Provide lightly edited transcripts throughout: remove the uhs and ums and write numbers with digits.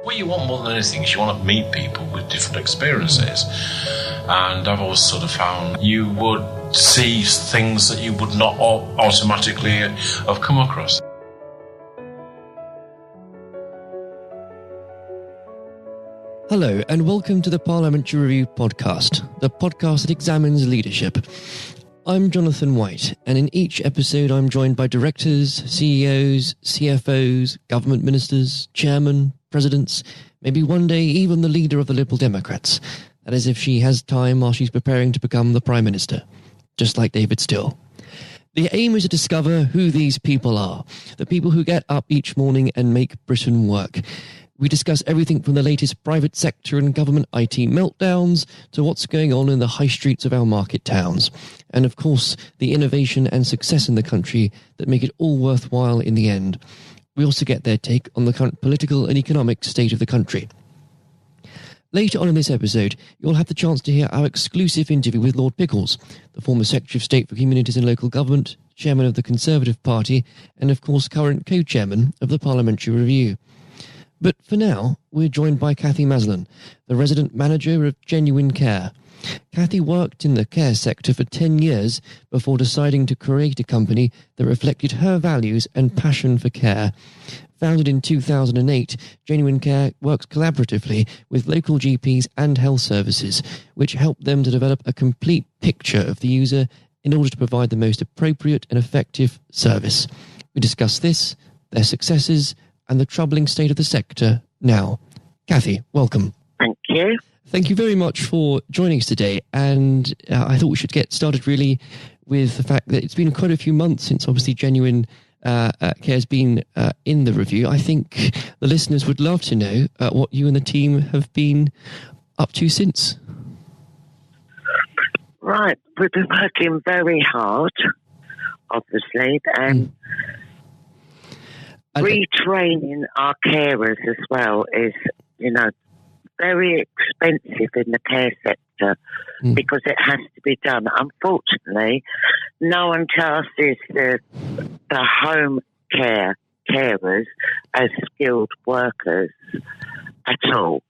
What you want more than anything is you want to meet people with different experiences. And I've always sort of found you would see things that you would not automatically have come across. Hello and welcome to the Parliamentary Review podcast, the podcast that examines leadership. I'm Jonathan White, and in each episode I'm joined by directors, CEOs, CFOs, government ministers, chairmen, presidents, maybe one day even the leader of the Liberal Democrats. That is if she has time while she's preparing to become the Prime Minister, just like David Still. The aim is to discover who these people are, the people who get up each morning and make Britain work. We discuss everything from the latest private sector and government IT meltdowns to what's going on in the high streets of our market towns. And of course, the innovation and success in the country that make it all worthwhile in the end. We also get their take on the current political and economic state of the country. Later on in this episode, you'll have the chance to hear our exclusive interview with Lord Pickles, the former Secretary of State for Communities and Local Government, Chairman of the Conservative Party, and of course current co-chairman of the Parliamentary Review. But for now, we're joined by Cathy Maslen, the resident manager of Genuine Care. Cathy worked in the care sector for 10 years before deciding to create a company that reflected her values and passion for care. Founded in 2008, Genuine Care works collaboratively with local GPs and health services, which help them to develop a complete picture of the user in order to provide the most appropriate and effective service. We discuss this, their successes, and the troubling state of the sector now. Cathy, welcome. Thank you. Thank you very much for joining us today. And I thought we should get started really with the fact that it's been quite a few months since obviously Genuine Care has been in the review. I think the listeners would love to know what you and the team have been up to since. Right. We've been working very hard, obviously, and retraining our carers as well is, very expensive in the care sector because it has to be done. Unfortunately, no one classes the home carers as skilled workers at all.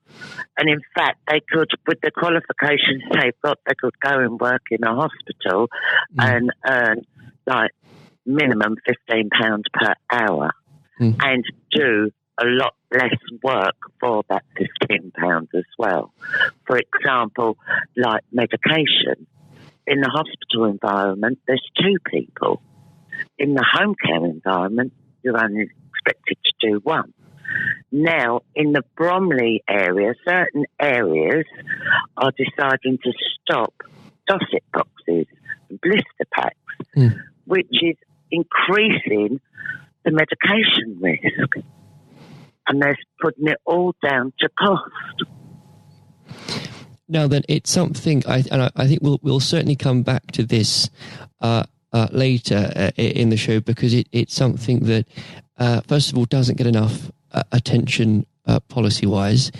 And in fact, they could, with the qualifications they've got, they could go and work in a hospital and earn like minimum £15 per hour. And do a lot less work for that £15 as well. For example, like medication. In the hospital environment, there's 2 people. In the home care environment, you're only expected to do 1. Now, in the Bromley area, certain areas are deciding to stop Dorset boxes and blister packs, which is increasing the medication risk, and they're putting it all down to cost. Now then, it's something I think we'll certainly come back to this later in the show, because it's something that first of all doesn't get enough attention policy-wise,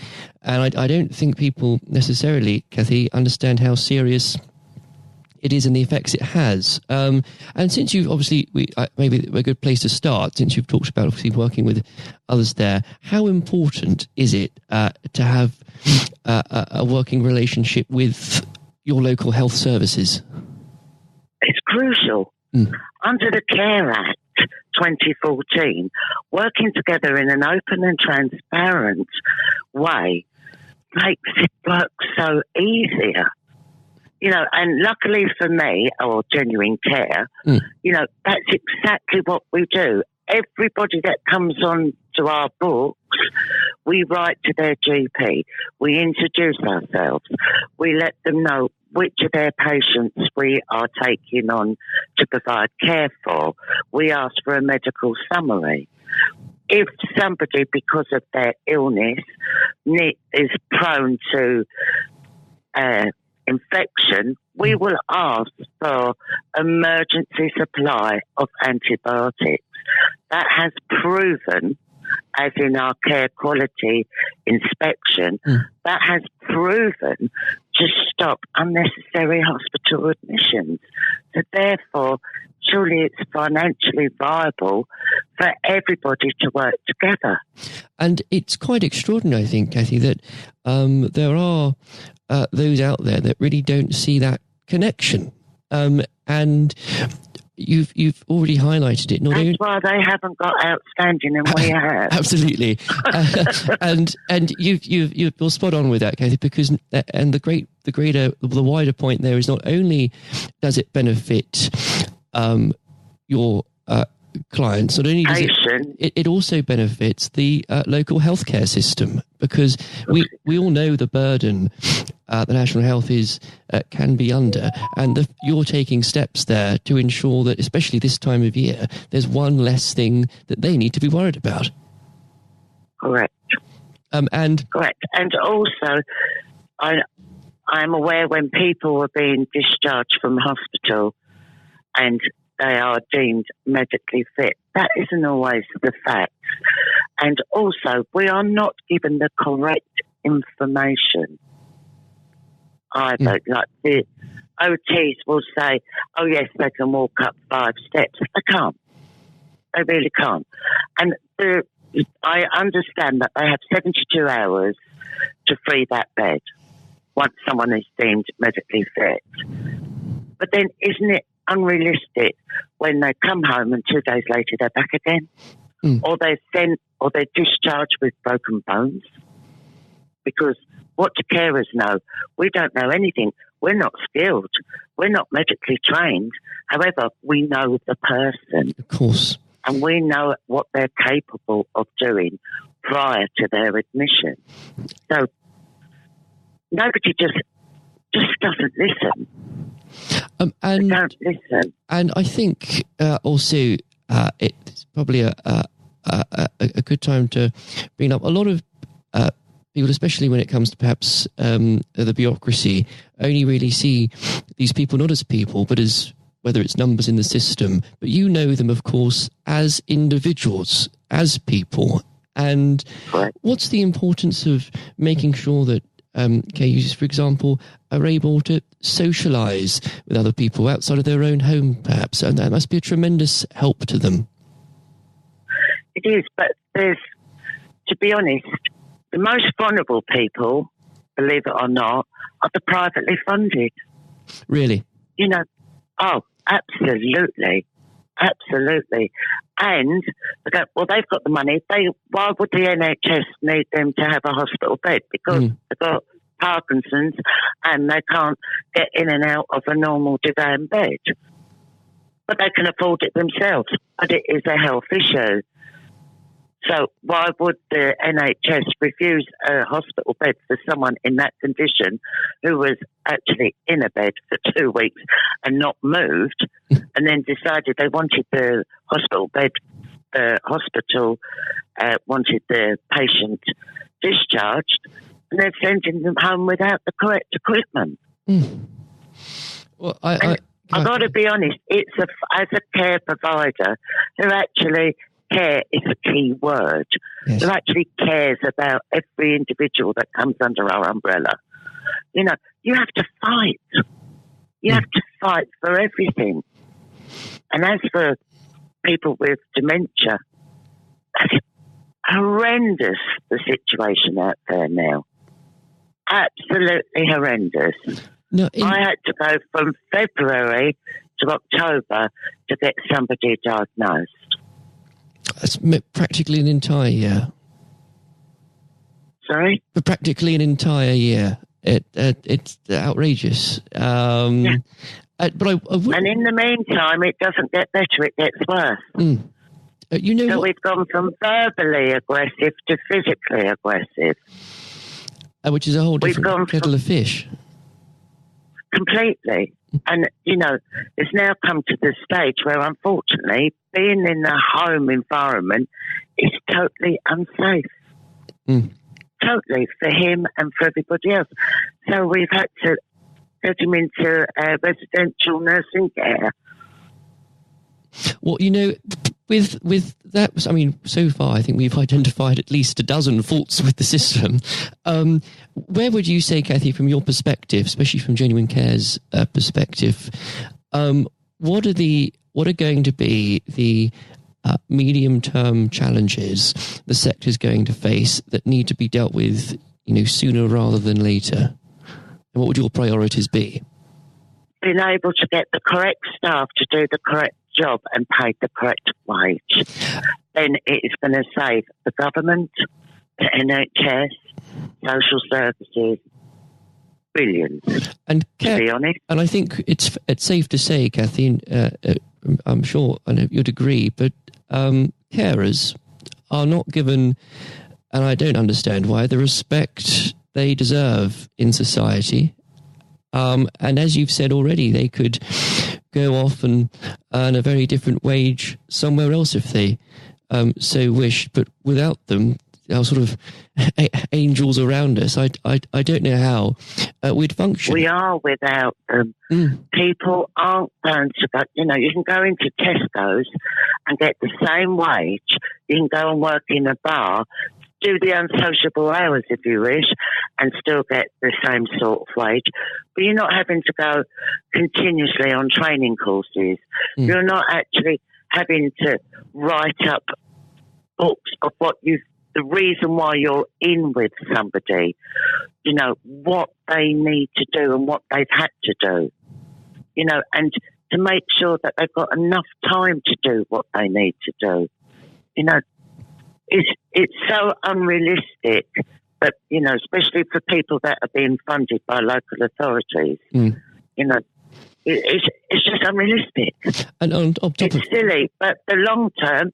and I don't think people necessarily, Cathy, understand how serious it is and the effects it has. And since you've obviously, maybe a good place to start, since you've talked about obviously working with others there, how important is it to have a working relationship with your local health services? It's crucial. Under the Care Act 2014, working together in an open and transparent way makes it work so easier. And luckily for me, or Genuine Care, that's exactly what we do. Everybody that comes on to our books, we write to their GP. We introduce ourselves. We let them know which of their patients we are taking on to provide care for. We ask for a medical summary. If somebody, because of their illness, is prone to infection, we will ask for emergency supply of antibiotics. That has proven, as in our care quality inspection, that has proven to stop unnecessary hospital admissions. So therefore, surely it's financially viable for everybody to work together. And it's quite extraordinary, I think, Kathy, that there are those out there that really don't see that connection. And you've already highlighted it. That's why they haven't got outstanding, and we have. Absolutely, and you're spot on with that, Kathy. Because the wider point there is not only does it benefit your clients, not only does it also benefits the local healthcare system, because we all know the burden the National Health can be under, and you're taking steps there to ensure that, especially this time of year, there's one less thing that they need to be worried about. Correct. Correct. And also, I'm aware when people are being discharged from hospital and they are deemed medically fit, that isn't always the fact. And also, we are not given the correct information either. Like the OTs will say, oh yes, they can walk up 5 steps. They can't. They really can't. And I understand that they have 72 hours to free that bed once someone is deemed medically fit. But then isn't it unrealistic when they come home and 2 days later they're back again? Or they're discharged with broken bones? Because what do carers know? We don't know anything. We're not skilled. We're not medically trained. However, we know the person. Of course. And we know what they're capable of doing prior to their admission. So nobody just doesn't listen. They don't listen. And I think also it's probably a good time to bring up a lot of people, especially when it comes to perhaps the bureaucracy, only really see these people not as people, but as whether it's numbers in the system. But you know them, of course, as individuals, as people. And what's the importance of making sure that KUs, for example, are able to socialise with other people outside of their own home, perhaps? And that must be a tremendous help to them. It is, but to be honest, the most vulnerable people, believe it or not, are the privately funded. Really? You know, absolutely. Absolutely. And, they've got the money. Why would the NHS need them to have a hospital bed? Because they've got Parkinson's and they can't get in and out of a normal divan bed. But they can afford it themselves. But it is a health issue. So why would the NHS refuse a hospital bed for someone in that condition who was actually in a bed for 2 weeks and not moved, and then decided they wanted the hospital bed, the hospital wanted the patient discharged, and they're sending them home without the correct equipment? Well, I've got to be honest, as a care provider who actually... care is a key word. Yes. Who actually cares about every individual that comes under our umbrella. You know, you have to fight. You have to fight for everything. And as for people with dementia, that's horrendous, the situation out there now. Absolutely horrendous. No, I had to go from February to October to get somebody diagnosed. That's practically an entire year. Sorry? For practically an entire year. It's outrageous. But I would... And in the meantime, it doesn't get better, it gets worse. So we've gone from verbally aggressive to physically aggressive. Which is a whole different kettle of fish. Completely. And, you know, it's now come to the stage where, unfortunately, being in the home environment is totally unsafe. Totally, for him and for everybody else. So we've had to get him into residential nursing care. Well, you know, with that, I mean, so far I think we've identified at least a dozen faults with the system. Where would you say, Kathy, from your perspective, especially from Genuine Care's perspective, what are going to be the medium-term challenges the sector's going to face that need to be dealt with, sooner rather than later? And what would your priorities be? Being able to get the correct staff to do the correct job and paid the correct wage. Then it is going to save the government, the NHS, social services, billions, to be honest. And I think it's safe to say, Kathy, I'm sure I know you'd agree, but carers are not given, and I don't understand why, the respect they deserve in society. And as you've said already, they could go off and earn a very different wage somewhere else if they so wish. But without them, our sort of angels around us, I don't know how we'd function. We are without them. People aren't going to go, you can go into Tesco's and get the same wage. You can go and work in a bar, do the unsociable hours if you wish, and still get the same sort of wage. But you're not having to go continuously on training courses. You're not actually having to write up books of the reason why you're in with somebody, what they need to do and what they've had to do, and to make sure that they've got enough time to do what they need to do. It's so unrealistic, but, especially for people that are being funded by local authorities, it's just unrealistic. And on top it's silly, but the long term,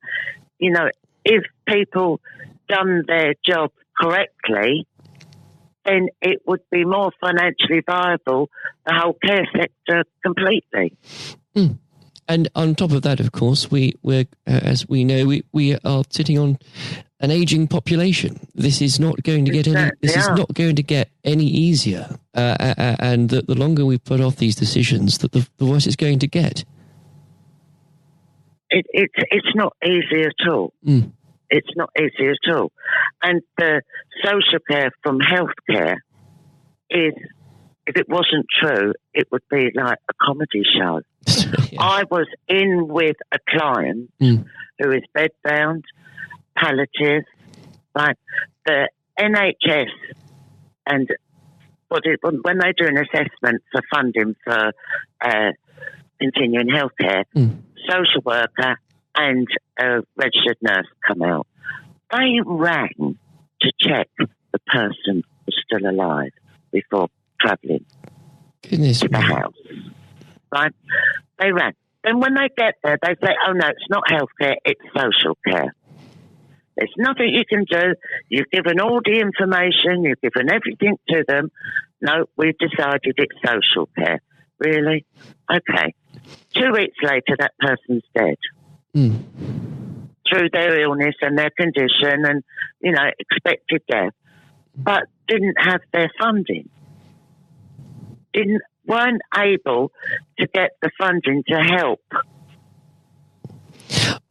if people done their job correctly, then it would be more financially viable, the whole care sector completely. And on top of that, of course, we're as we know, we are sitting on an aging population. This is not going to get is not going to get any easier. And the longer we put off these decisions, the worse it's going to get. It's not easy at all. It's not easy at all. And the social care from healthcare is, if it wasn't true, it would be like a comedy show. Yeah. I was in with a client who is bedbound, palliative, like the NHS, and when they do an assessment for funding for continuing healthcare, social worker and a registered nurse come out. They rang to check the person was still alive before travelling to the house. Right? They rang. Then when they get there, they say, oh no, it's not healthcare, it's social care. There's nothing you can do. You've given all the information, you've given everything to them. No, we've decided it's social care. Really? Okay. 2 weeks later, that person's dead. Through their illness and their condition and, expected death. But didn't have their funding. Weren't able to get the funding to help.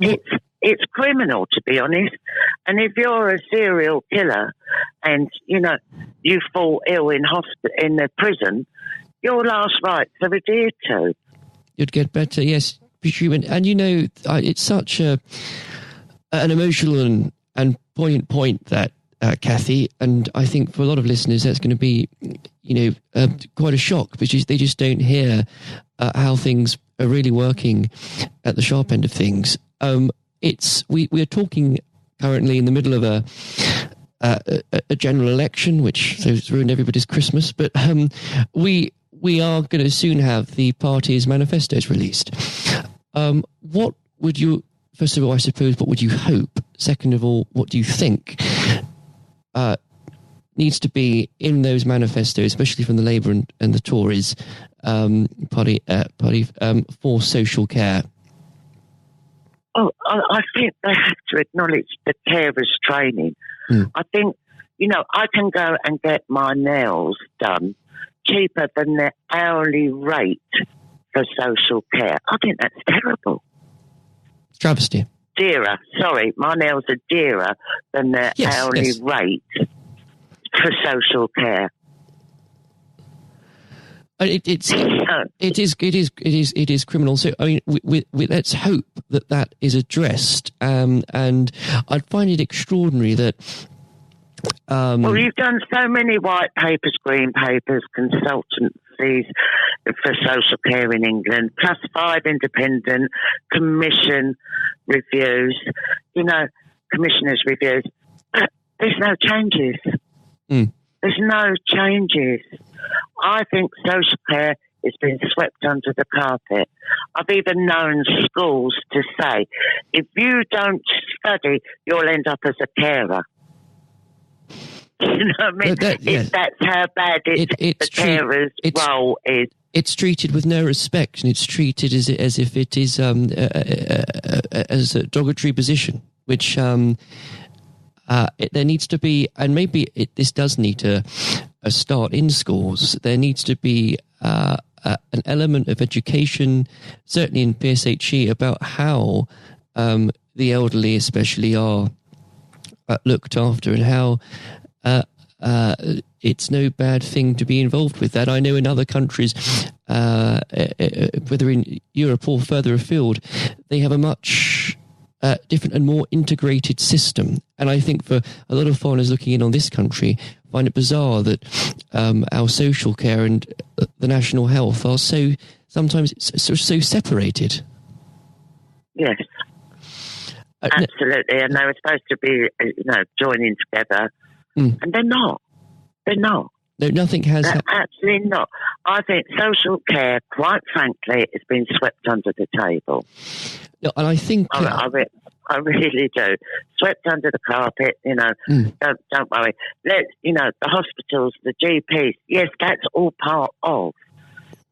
It's criminal, to be honest. And if you're a serial killer and, you fall ill in the prison, your last rights are adhered to. You'd get better, yes. And it's such an emotional and poignant point that, Kathy, and I think for a lot of listeners that's going to be, quite a shock because they just don't hear how things are really working at the sharp end of things. We're talking currently in the middle of a general election, which has ruined everybody's Christmas, but we are going to soon have the party's manifestos released. What would you, first of all, I suppose, what would you hope? Second of all, what do you think needs to be in those manifestos, especially from the Labour and the Tories party for social care? Oh, I think they have to acknowledge the carers training. I think, I can go and get my nails done cheaper than the hourly rate for social care. I think that's terrible. Travesty. dearer. Sorry, my nails are dearer than the hourly rate for social care. It is criminal. So I mean, let's hope that is addressed. And I'd find it extraordinary that. Well, you've done so many white papers, green papers, consultancies for social care in England, plus 5 independent commission reviews. Commissioners' reviews. But there's no changes. There's no changes. I think social care has been swept under the carpet. I've even known schools to say, if you don't study, you'll end up as a carer. You know what I mean? That's how bad the carer's role is. It's treated with no respect, and it's treated as if it is as a derogatory position, which there needs to be, and maybe this does need to start in schools. There needs to be an element of education, certainly in PSHE, about how the elderly especially are looked after, and how it's no bad thing to be involved with that. I know in other countries, whether in Europe or further afield, they have a much different and more integrated system. And I think for a lot of foreigners looking in on this country, find it bizarre that our social care and the national health are so separated. Yes, absolutely. And they were supposed to be, joining together, and they're not. They're not. No, nothing has. Absolutely not. I think social care, quite frankly, has been swept under the table. No, and I think I really do. Swept under the carpet. Don't worry. The hospitals, the GPs. Yes, that's all part of.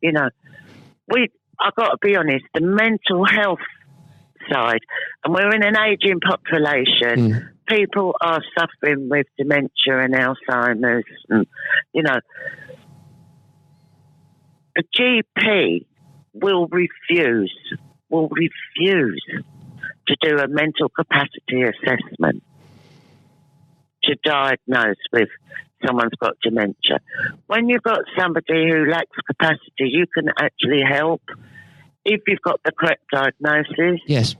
I've got to be honest. The mental health side, and we're in an ageing population. People are suffering with dementia and Alzheimer's, and a GP will refuse to do a mental capacity assessment to diagnose with someone's got dementia. When you've got somebody who lacks capacity, you can actually help if you've got the correct diagnosis. Yes.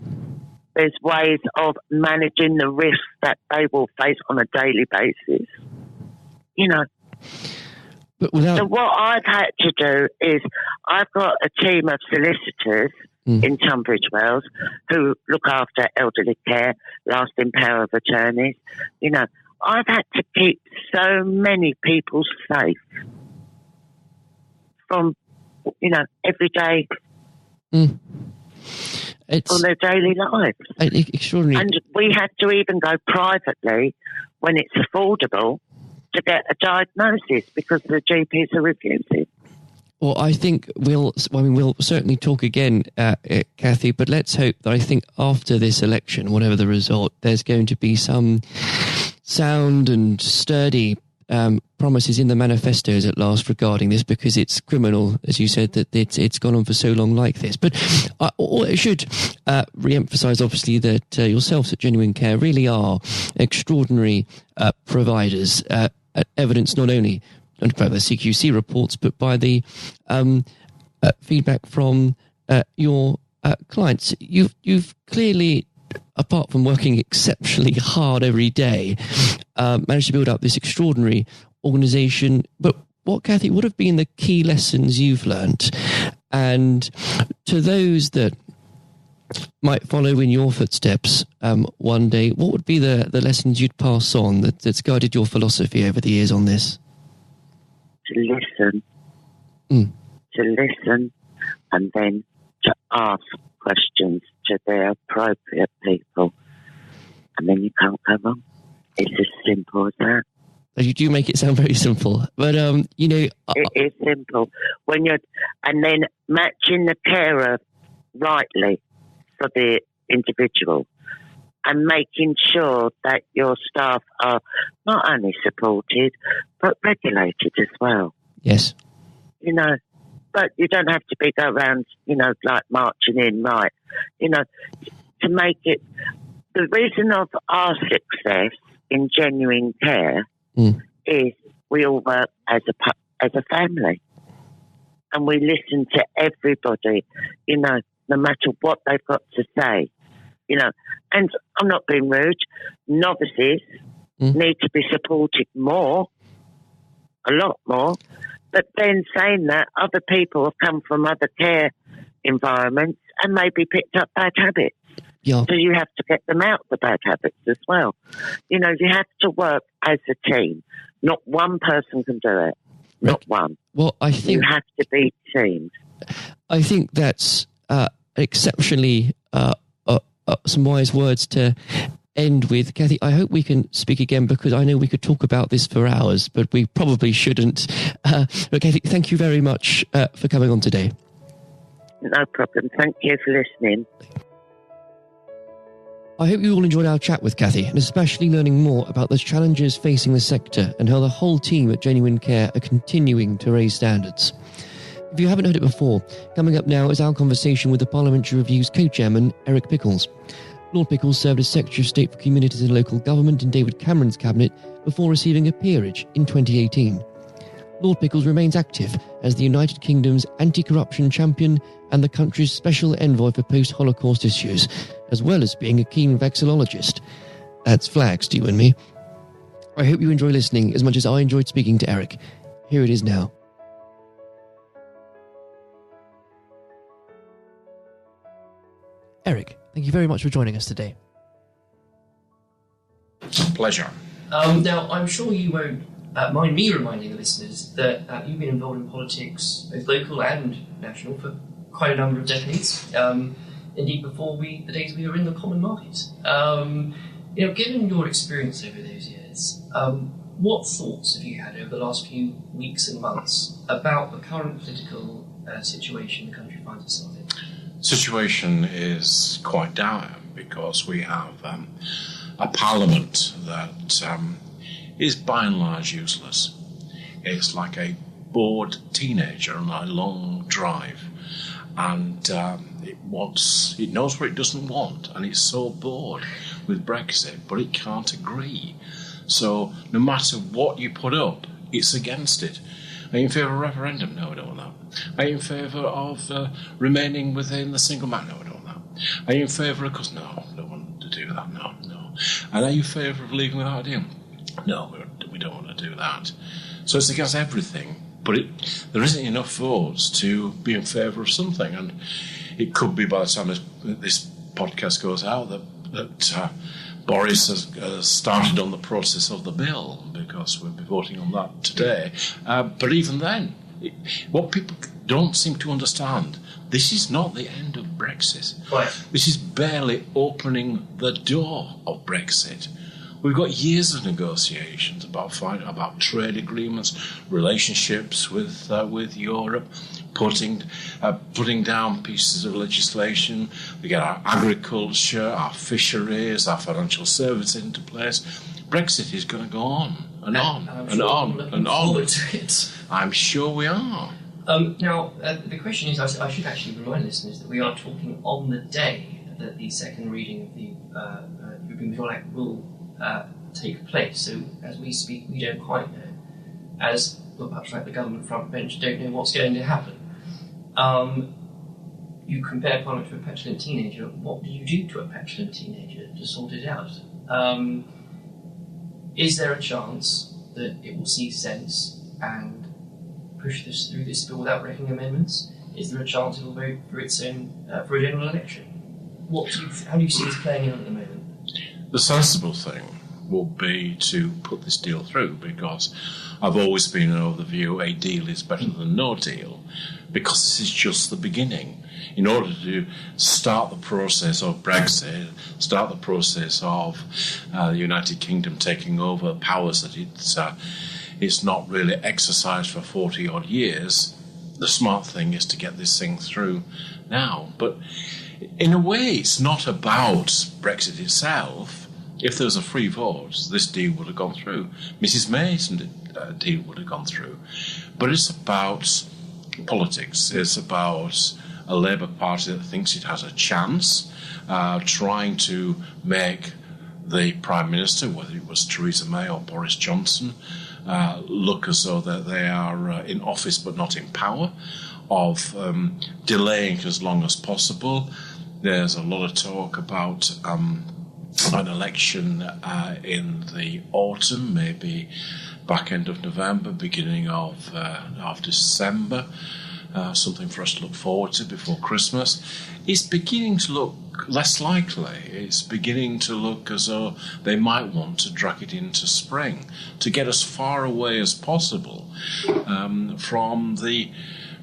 There's ways of managing the risks that they will face on a daily basis. But so what I've had to do is I've got a team of solicitors in Tunbridge Wells who look after elderly care, lasting power of attorneys. I've had to keep so many people safe from, every day. On their daily lives. Extraordinary. And we had to even go privately when it's affordable to get a diagnosis because the GPs are refusing. Well, I think we'll certainly talk again, Kathy, but let's hope that I think after this election, whatever the result, there's going to be some sound and sturdy promises in the manifestos at last regarding this, because it's criminal, as you said, that it's gone on for so long like this. But I should re-emphasise, obviously, that yourselves at Genuine Care really are extraordinary providers, evidence not only by the CQC reports, but by the feedback from your clients. You've clearly, apart from working exceptionally hard every day, managed to build up this extraordinary organisation. But what, Kathy, would have been the key lessons you've learnt? And to those that might follow in your footsteps one day, what would be the lessons you'd pass on that's guided your philosophy over the years on this? To listen. To listen, and then to ask questions to the appropriate people, and then you can't go wrong. It's as simple as that. You do make it sound very simple, but it is simple and then matching the carer rightly for the individual, and making sure that your staff are not only supported but regulated as well. Yes, but you don't have to go around, like marching in, right? To make it the reason of our success in genuine care is we all work as a family, and we listen to everybody, you know, no matter what they've got to say, you know. And I'm not being rude. Novices need to be supported more, a lot more. But then saying that, other people have come from other care environments and maybe picked up bad habits. Yeah. So you have to get them out, the bad habits as well. You know, you have to work as a team. Not one person can do it. Not one. Well, I think you have to be teams. I think that's exceptionally some wise words to end with. Kathy, I hope we can speak again, because I know we could talk about this for hours, but we probably shouldn't. But Kathy, thank you very much for coming on today. No problem. Thank you for listening. I hope you all enjoyed our chat with Kathy, and especially learning more about the challenges facing the sector and how the whole team at Genuine Care are continuing to raise standards. If you haven't heard it before, coming up now is our conversation with the Parliamentary Review's co-chairman, Eric Pickles. Lord Pickles served as Secretary of State for Communities and Local Government in David Cameron's cabinet before receiving a peerage in 2018. Lord Pickles remains active as the United Kingdom's anti-corruption champion and the country's special envoy for post-Holocaust issues, as well as being a keen vexillologist. That's flags to you and me. I hope you enjoy listening as much as I enjoyed speaking to Eric. Here it is now. Eric, thank you very much for joining us today. It's a pleasure. Now, I'm sure you won't mind me reminding the listeners that you've been involved in politics, both local and national, for quite a number of decades. Indeed, before the days we were in the common market. You know, given your experience over those years, what thoughts have you had over the last few weeks and months about the current political situation the country finds itself in? Situation is quite dire because we have a parliament that is by and large useless. It's like a bored teenager on a long drive, and it knows what it doesn't want, and it's so bored with Brexit, but it can't agree. So no matter what you put up, it's against it. Are you in favour of a referendum? No, I don't want that. Are you in favour of remaining within the single market? No, I don't want that. Are you in favour of... No, I don't want to do that. No. And are you in favour of leaving without a deal? No, we don't want to do that. So it's against everything, but there isn't enough votes to be in favour of something. And it could be by the time this podcast goes out that Boris has started on the process of the bill, because we'll be voting on that today. But even then, what people don't seem to understand, this is not the end of Brexit. Right. This is barely opening the door of Brexit. We've got years of negotiations about trade agreements, relationships with Europe, putting down pieces of legislation. We get our agriculture, our fisheries, our financial services into place. Brexit is going to go on and on and on and on. I'm sure we are. Now, the question is, I should actually remind listeners that we are talking on the day that the second reading of the European Withdrawal Act will take place. So, as we speak, we don't quite know. As, well, perhaps like the government front bench, don't know what's going to happen. You compare Parliament to a petulant teenager. What do you do to a petulant teenager to sort it out? Is there a chance that it will see sense and push this through this bill without making amendments? Is there a chance it will vote for its own for a general election? How do you see this playing out at the moment? The sensible thing will be to put this deal through, because I've always been of the view a deal is better than no deal, because this is just the beginning. In order to start the process of Brexit, start the process of the United Kingdom taking over powers that it's not really exercised for 40-odd years, the smart thing is to get this thing through now. But in a way, it's not about Brexit itself. If there was a free vote, this deal would have gone through. Mrs May's deal would have gone through. But it's about politics. It's about a Labour Party that thinks it has a chance, trying to make the Prime Minister, whether it was Theresa May or Boris Johnson, look as though that they are in office but not in power, of delaying as long as possible. There's a lot of talk about an election in the autumn, maybe back end of November, beginning of December, something for us to look forward to before Christmas. It's beginning to look less likely. It's beginning to look as though they might want to drag it into spring to get as far away as possible from the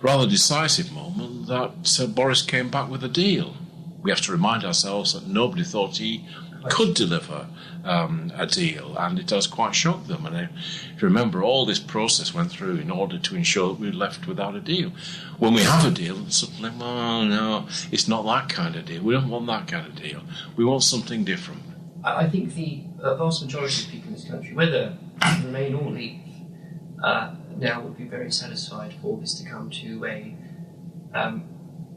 rather decisive moment that Boris came back with a deal. We have to remind ourselves that nobody thought he could deliver a deal, and it does quite shock them. And if you remember, all this process went through in order to ensure that we were left without a deal. When we have a deal, suddenly, well, no, it's not that kind of deal. We don't want that kind of deal. We want something different. I think the vast majority of people in this country, whether Remain or Leave, now would be very satisfied for this to come to a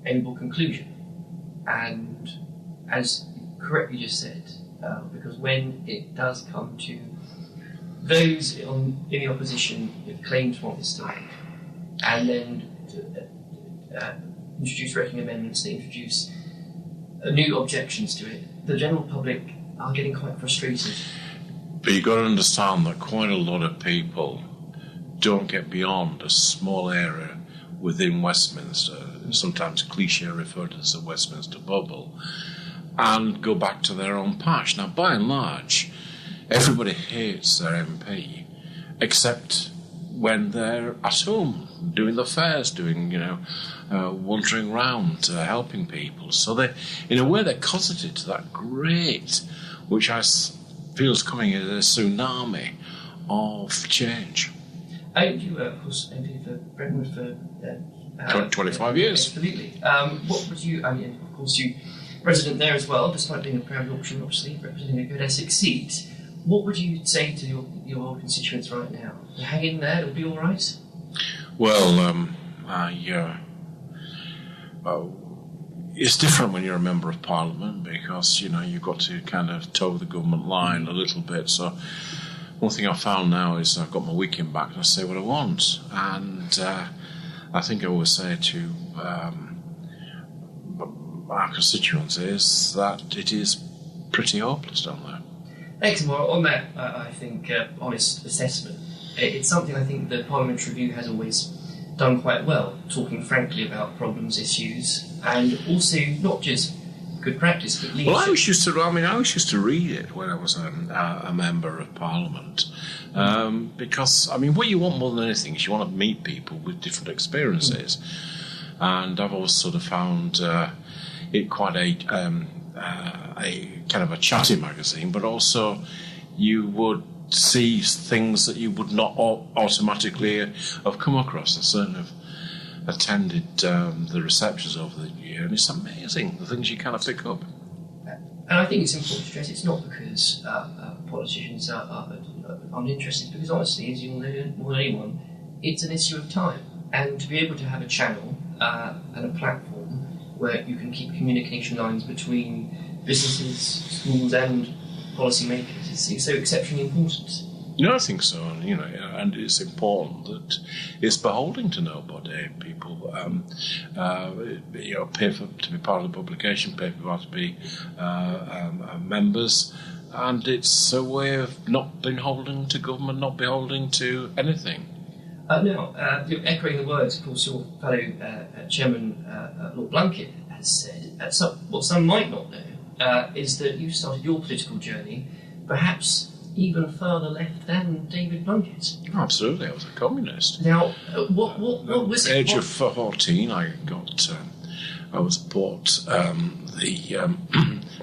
amiable conclusion. And as correctly just said, because when it does come to those in the opposition who claim to want this to end, and then introduce wrecking amendments that introduce new objections to it, the general public are getting quite frustrated. But you've got to understand that quite a lot of people don't get beyond a small area within Westminster, sometimes cliche referred to as the Westminster bubble, and go back to their own patch. Now, by and large, everybody hates their MP, except when they're at home, doing the fairs, wandering around, helping people. So they, in a way, they're closeted to that great, which I feel is coming as a tsunami of change. You were, of course, MP for Brentwood for 25 years. Absolutely. What would you? I mean, of course, you resident there as well, despite being a proud Yorkshireman, obviously representing a good Essex seat. What would you say to your constituents right now? Hang in there; it'll be all right. Well, it's different when you're a member of Parliament because you've got to kind of toe the government line a little bit. So one thing I've found now is I've got my weekend back and I say what I want, and I think I always say to our constituents is that it is pretty hopeless down there. Excellent. Well, on that, I think, honest assessment, it's something I think the Parliamentary Review has always done quite well, talking frankly about problems, issues, and also not just good practice, but leadership. Well, I was used to read it when I was a member of Parliament, because, what you want more than anything is you want to meet people with different experiences, and I've always sort of found it quite a kind of a chatty magazine, but also you would see things that you would not automatically have come across. I certainly have attended the receptions over the year, and it's amazing the things you kind of pick up. And I think it's important to stress it's not because politicians are uninterested, because honestly, as you'll know more than anyone, it's an issue of time. And to be able to have a channel and a platform where you can keep communication lines between businesses, schools and policymakers is so exceptionally important. I think so, and it's important that it's beholden to nobody. People, pay to be part of the publication, pay for to be members, and it's a way of not beholden to government, not beholden to anything. You're echoing the words, of course, your fellow Chairman Lord Blunkett has said. What some might not know is that you started your political journey perhaps even further left than David Blunkett. Absolutely, I was a communist. Now, what was it? At the age of 14, I was bought the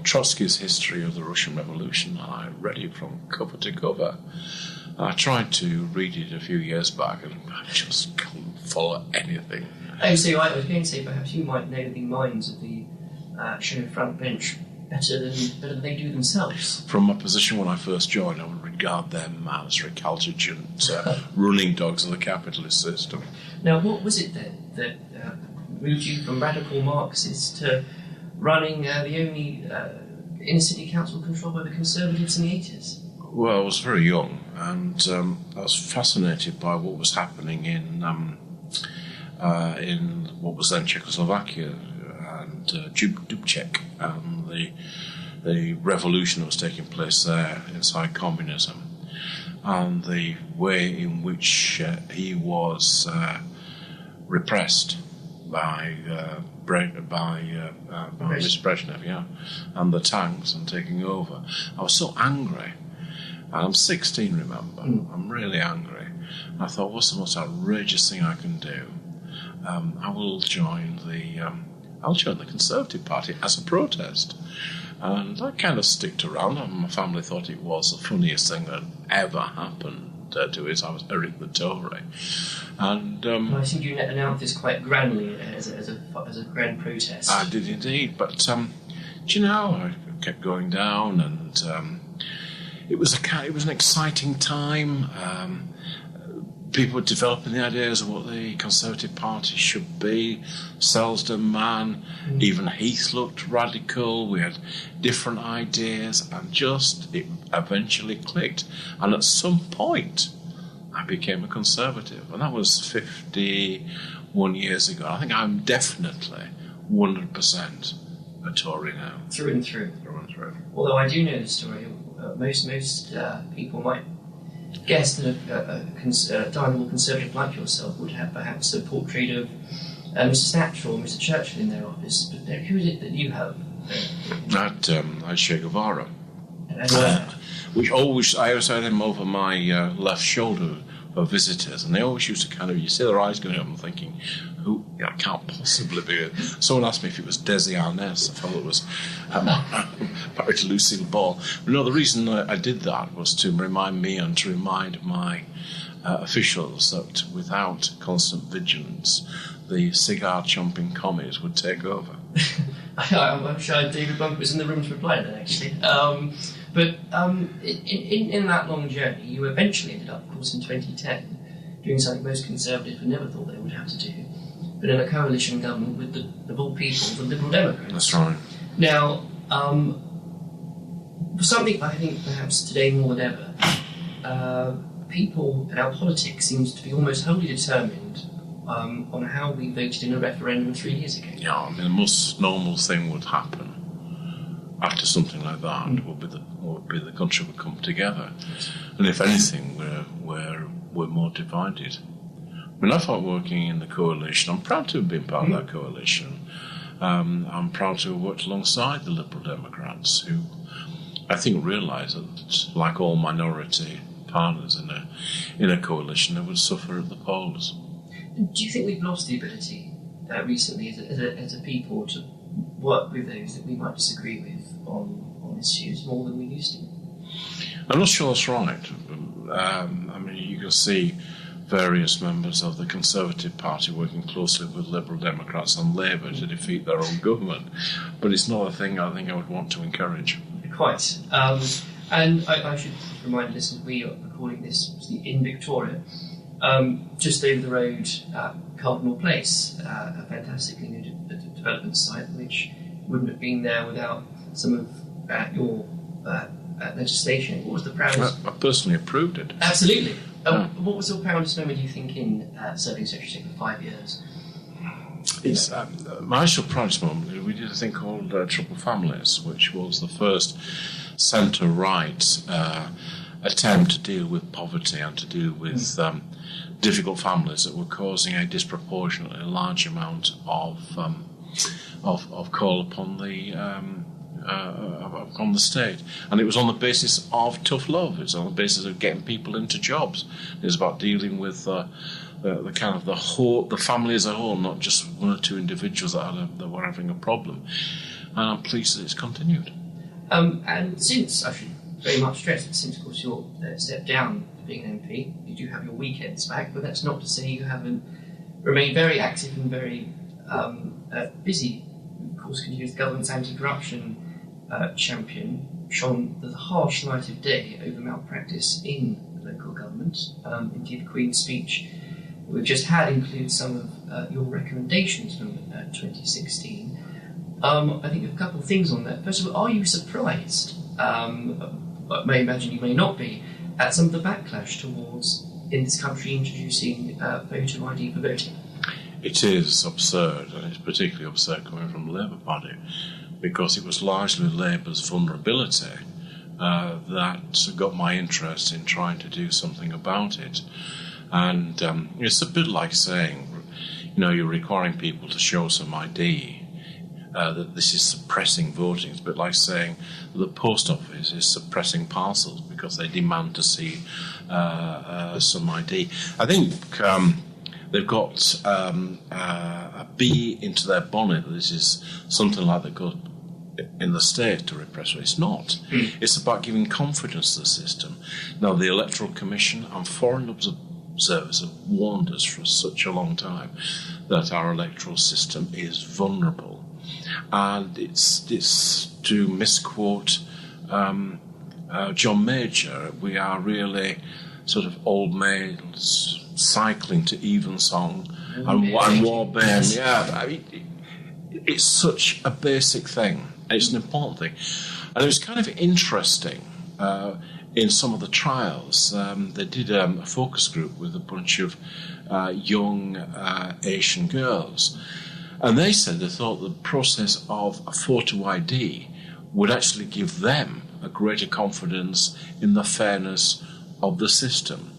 Trotsky's History of the Russian Revolution, and I read it from cover to cover. I tried to read it a few years back, and I just couldn't follow anything. Oh, so I was going to say perhaps you might know the minds of the show front bench better than they do themselves. From my position when I first joined, I would regard them as recalcitrant running dogs of the capitalist system. Now, what was it then that moved you from radical Marxist to running the only inner city council controlled by the Conservatives in the 80s? Well, I was very young, and I was fascinated by what was happening in what was then Czechoslovakia and Dubček, and the revolution that was taking place there inside communism, and the way in which he was repressed by Mr. Brezhnev, and the tanks and taking over. I was so angry. And I'm 16, remember. I'm really angry. And I thought, what's the most outrageous thing I can do? I'll join the Conservative Party as a protest. And I kind of sticked around, and my family thought it was the funniest thing that ever happened to it. I was Eric the Tory. And I think you announced this quite grandly as a grand protest. I did indeed, but I kept going down, and it was an exciting time. People were developing the ideas of what the Conservative Party should be. Selsdon man, even Heath looked radical. We had different ideas, and it eventually clicked. And at some point, I became a Conservative, and that was 51 years ago. I think I'm definitely 100% a Tory now. Through and through. Through and through. Although I do know the story. Most people might guess that a dynamo Conservative like yourself would have perhaps a portrait of Mr. Thatcher or Mr. Churchill in their office. But who is it that you have? I'd Che Guevara. Which I always had him over my left shoulder for visitors, and they always used to you see their eyes going up and thinking, who, I can't possibly be it. Someone asked me if it was Desi Arnaz. I thought it was married to Lucille Ball. But no, the reason I did that was to remind me and to remind my officials that without constant vigilance, the cigar-chomping commies would take over. I'm sure David Bunk was in the room to reply then, actually. But in that long journey, you eventually ended up, of course, in 2010, doing something most Conservatives would never thought they would have to do, but in a coalition government with of all people, the Liberal Democrats. That's right. Now, something I think perhaps today more than ever, people and our politics seems to be almost wholly determined on how we voted in a referendum 3 years ago. Yeah, I mean, the most normal thing would happen after something like that would be the country would come together, and if anything, we're more divided. I mean, I thought working in the coalition, I'm proud to have been part of that coalition. I'm proud to have worked alongside the Liberal Democrats, who I think realise that, like all minority partners in a coalition, they would suffer at the polls. Do you think we've lost the ability recently as a people to work with those that we might disagree with on issues more than we used to? I'm not sure that's right. I mean, you can see various members of the Conservative Party working closely with Liberal Democrats and Labour to defeat their own government, but it's not a thing I think I would want to encourage. Quite. And I should remind listeners, we are recording this in Victoria, just over the road at Cardinal Place, a fantastic new development site which wouldn't have been there without some of your legislation. What was the proudest? I personally approved it. Absolutely. What was your proudest moment, do you think, in serving Secretary for 5 years? It's my actual proudest moment. We did a thing called Troubled Families, which was the first centre-right attempt to deal with poverty and to deal with difficult families that were causing a disproportionately large amount of call upon the state, and it was on the basis of tough love. It was on the basis of getting people into jobs. It was about dealing with the kind of the family as a whole, not just one or two individuals that were having a problem. And I'm pleased that it's continued. And since, I should very much stress that since, of course, you're stepped down to being an MP, you do have your weekends back, but that's not to say you haven't remained very active and very busy. Of course, continues the government's anti-corruption champion, shone the harsh light of day over malpractice in the local government. Indeed, the Queen's speech we've just had include some of your recommendations from 2016. I think a couple of things on that. First of all, are you surprised, I may imagine you may not be, at some of the backlash towards, in this country, introducing voter ID for voting? It is absurd, and it's particularly absurd coming from the Labour Party, because it was largely Labour's vulnerability that got my interest in trying to do something about it. And it's a bit like saying, you're requiring people to show some ID, that this is suppressing voting. It's a bit like saying the post office is suppressing parcels because they demand to see some ID. I think they've got a bee into their bonnet that this is something like that goes in the state to repress it. It's not. It's about giving confidence to the system. Now, the Electoral Commission and foreign observers have warned us for such a long time that our electoral system is vulnerable. And it's to misquote John Major, we are really sort of old males cycling to evensong and warband. Yeah, I mean, it's such a basic thing. It's an important thing. And it was kind of interesting in some of the trials. They did a focus group with a bunch of young Asian girls. And they said they thought the process of a photo ID would actually give them a greater confidence in the fairness of the system.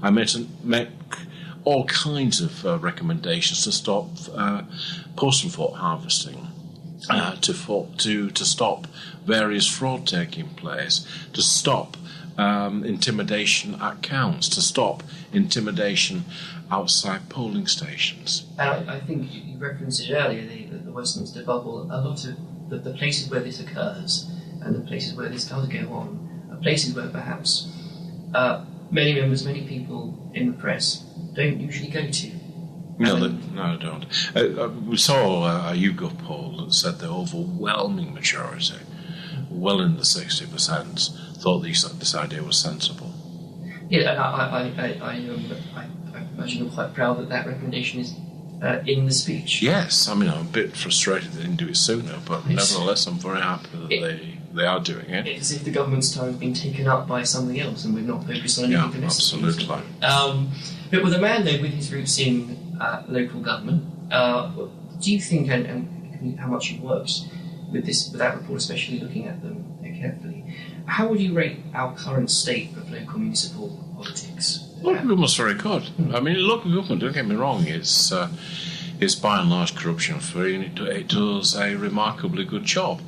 I make all kinds of recommendations to stop postal vote harvesting, to stop various fraud taking place, to stop intimidation at counts, to stop intimidation outside polling stations. And I think you referenced it earlier, the Westminster bubble. A lot of the places where this occurs and the places where this does go on are places where perhaps many people in the press don't usually go to. No, they don't. We saw a YouGov poll that said the overwhelming majority, well in the 60%, thought this idea was sensible. Yeah, I imagine you're quite proud that recommendation is in the speech. Yes, I mean, I'm a bit frustrated they didn't do it sooner, but nevertheless, I'm very happy that they are doing it. It's as if the government's time has been taken up by something else and we've not focused on anything domestic. Absolutely. But with a man, though, with his roots in local government, do you think, and how much you've worked with that report, especially looking at them carefully, how would you rate our current state of local municipal politics? Local government's very good. I mean, local government, don't get me wrong, it's by and large corruption-free, and it does a remarkably good job.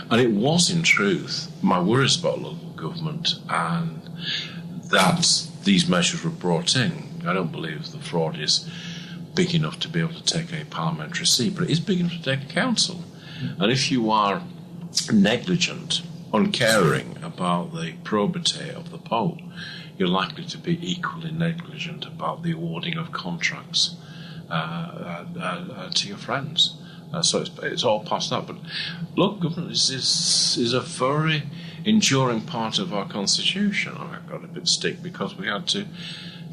And it was, in truth, my worries about local government and that these measures were brought in. I don't believe the fraud is big enough to be able to take a parliamentary seat, but it is big enough to take a council. And if you are negligent, uncaring about the probity of the poll, you're likely to be equally negligent about the awarding of contracts to your friends. So it's all past that. But local government is a very enduring part of our constitution. I got a bit stick because we had to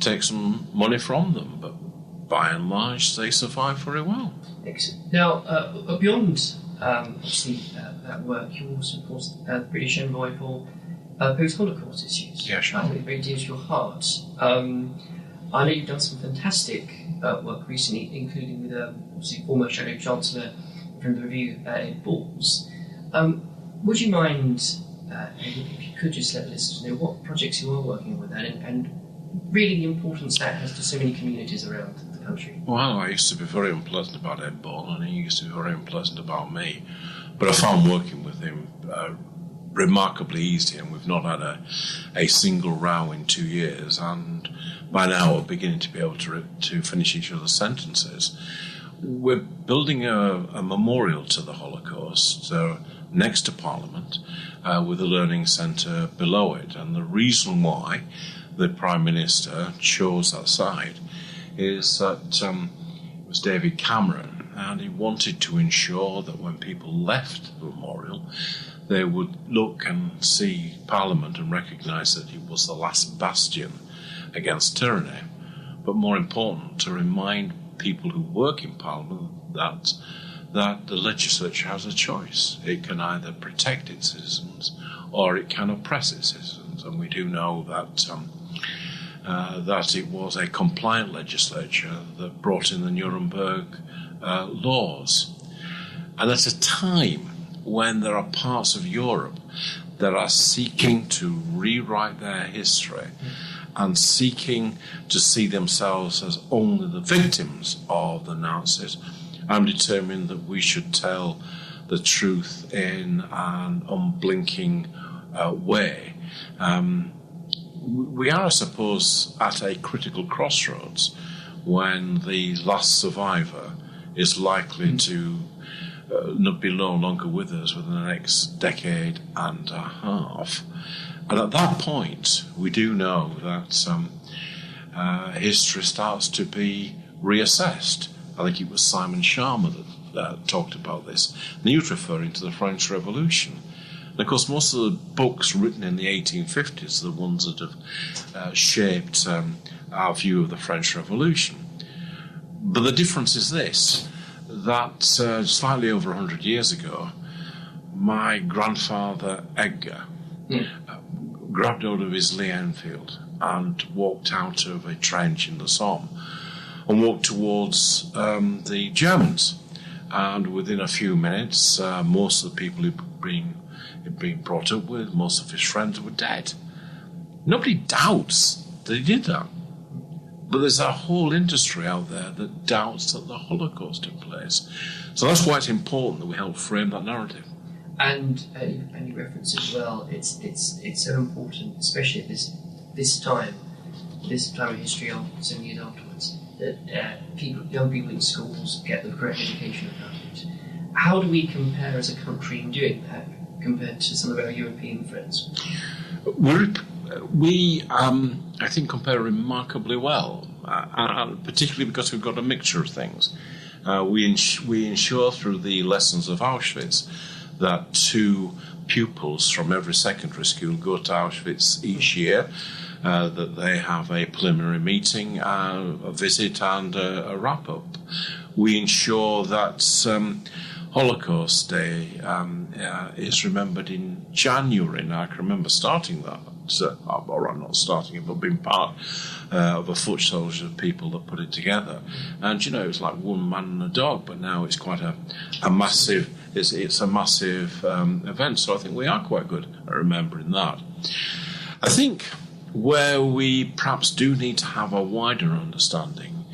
take some money from them, but by and large they survive very well. Excellent. Now, beyond obviously that work, you're also, of course, the British envoy for post-Holocaust issues. Yeah, sure. I think it very dear to your heart. I know you've done some fantastic work recently, including with obviously former Shadow Chancellor from the Review, Ed Balls. Would you mind, if you could just let the listeners know what projects you are working with and really the importance that has to so many communities around the country? Well, I used to be very unpleasant about Ed Ball, and he used to be very unpleasant about me. But I found working with him remarkably easy, and we've not had a single row in 2 years, and by now we're beginning to be able to finish each other's sentences. We're building a memorial to the Holocaust next to Parliament with a learning centre below it, and the reason why the Prime Minister chose that site is that it was David Cameron, and he wanted to ensure that when people left the memorial, they would look and see Parliament and recognise that it was the last bastion against tyranny. but more important, to remind people who work in Parliament that the legislature has a choice. It can either protect its citizens or it can oppress its citizens. And we do know that it was a compliant legislature that brought in the Nuremberg laws. And at a time when there are parts of Europe that are seeking to rewrite their history and seeking to see themselves as only the victims of the Nazis, I'm determined that we should tell the truth in an unblinking way. We are, I suppose, at a critical crossroads when the last survivor is likely to be no longer with us within the next decade and a half. And at that point, we do know that history starts to be reassessed. I think it was Simon Sharma that talked about this. And he was referring to the French Revolution. And of course, most of the books written in the 1850s are the ones that have shaped our view of the French Revolution. But the difference is this, that slightly over 100 years ago, my grandfather Edgar grabbed hold of his Lee Enfield and walked out of a trench in the Somme and walked towards the Germans. And within a few minutes, most of the people he'd been brought up with, most of his friends were dead. Nobody doubts that he did that. But there's a whole industry out there that doubts that the Holocaust took place. So that's why it's important that we help frame that narrative. And you reference as well, it's so important, especially at this time of history, 7 years afterwards, that young people in schools get the correct education about it. How do we compare as a country in doing that compared to some of our European friends? We I think, compare remarkably well, particularly because we've got a mixture of things. We ensure through the lessons of Auschwitz that 2 pupils from every secondary school go to Auschwitz each year, that they have a preliminary meeting, a visit and a wrap-up. We ensure that Holocaust Day is remembered in January. Now, I can remember starting that, or I'm not starting it, but being part of a foot soldier of people that put it together. And, it was like one man and a dog, but now it's quite a massive, it's a massive event. So I think we are quite good at remembering that. I think where we perhaps do need to have a wider understanding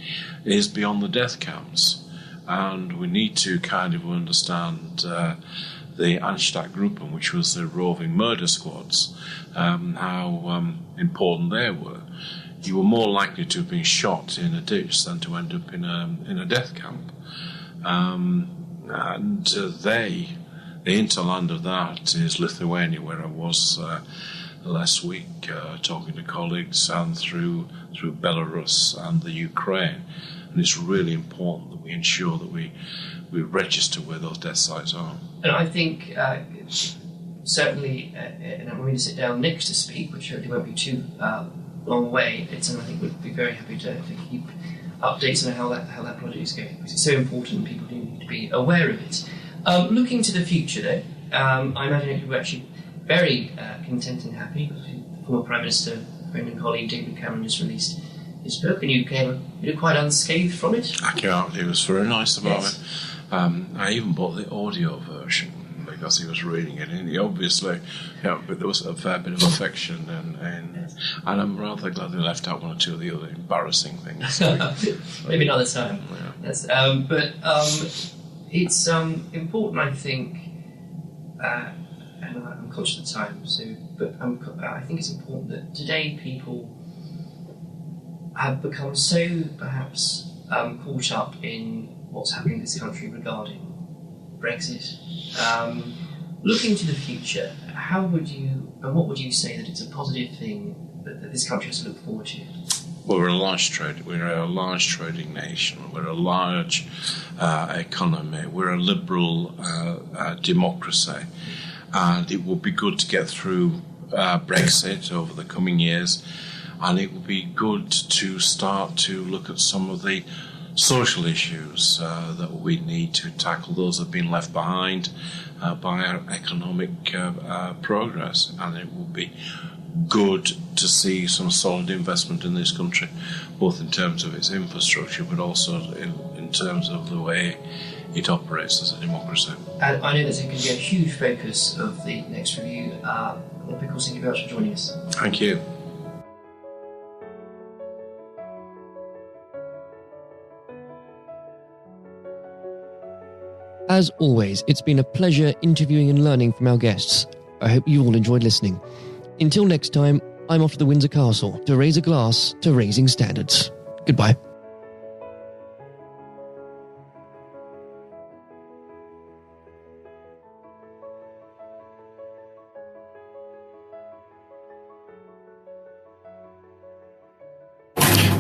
is beyond the death camps. And we need to kind of understand the Einsatzgruppen, which was the roving murder squads, how important they were. You were more likely to have been shot in a ditch than to end up in a death camp. The hinterland of that is Lithuania, where I was last week talking to colleagues, and through Belarus and the Ukraine. And it's really important that we ensure that we register where those death sites are. And I think certainly, and I'm going to sit down next to speak, which hopefully won't be too long away. I think we'd be very happy to keep updates on how that project is going, because it's so important and people do need to be aware of it. Looking to the future, though, I imagine you were actually very content and happy. The former Prime Minister, friend and colleague David Cameron just released his book, and you quite unscathed from it. I can't. He was very nice about it. I even bought the audio version because he was reading it, and he obviously, but there was a fair bit of affection, and I'm rather glad they left out 1 or 2 of the other embarrassing things. Maybe another time. Yeah. Yes, but it's important, I think, and I'm conscious of the time. I think it's important that today people have become so perhaps caught up in what's happening in this country regarding Brexit. Looking to the future, what would you say that it's a positive thing that this country has to look forward to? Well, we're a large trading nation. We're a large economy. We're a liberal democracy, and it would be good to get through Brexit over the coming years and it would be good to start to look at some of the social issues that we need to tackle, those that have been left behind by our economic progress. And it would be good to see some solid investment in this country, both in terms of its infrastructure, but also in terms of the way it operates as a democracy. And I know that's going to be a huge focus of the next review. Because thank you very much for joining us. Thank you. As always, it's been a pleasure interviewing and learning from our guests. I hope you all enjoyed listening. Until next time, I'm off to the Windsor Castle to raise a glass to raising standards. Goodbye.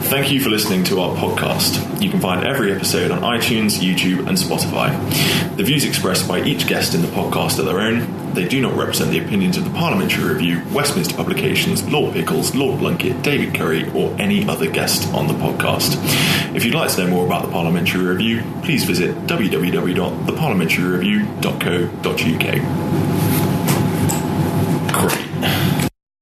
Thank you for listening to our podcast. You can find every episode on iTunes, YouTube and Spotify. The views expressed by each guest in the podcast are their own. They do not represent the opinions of the Parliamentary Review, Westminster Publications, Lord Pickles, Lord Blunkett, David Curry or any other guest on the podcast. If you'd like to know more about the Parliamentary Review, please visit www.theparliamentaryreview.co.uk.